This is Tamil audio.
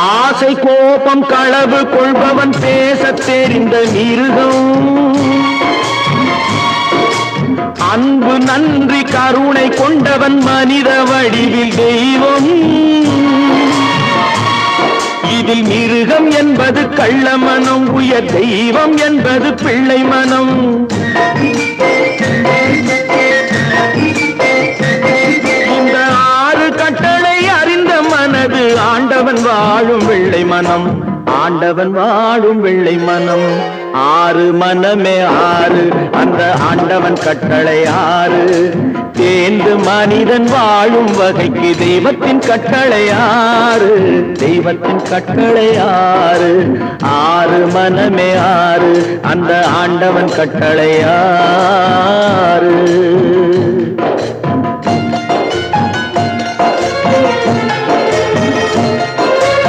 ஆசை கோபம் களவு கொள்பவன் பேசத் தெரிந்த மிருகம். அன்பு நன்றி கருணை கொண்டவன் மனித வடிவில் தெய்வம். இதில் மிருகம் என்பது கள்ள மனம், உயர் தெய்வம் என்பது பிள்ளை மனம். இந்த 6 கட்டளை அறிந்த மனது ஆண்டவன் வாழும் வெள்ளை மனம், ஆண்டவன் வாழும் வெள்ளை மனம். 6 மனமே 6, அந்த ஆண்டவன் கட்டளை 6. தேர்ந்து மனிதன் வாழும் வகைக்கு தெய்வத்தின் கட்டளை 6, தெய்வத்தின் கட்டளை 6. 6 மனமே 6, அந்த ஆண்டவன் கட்டளை 6.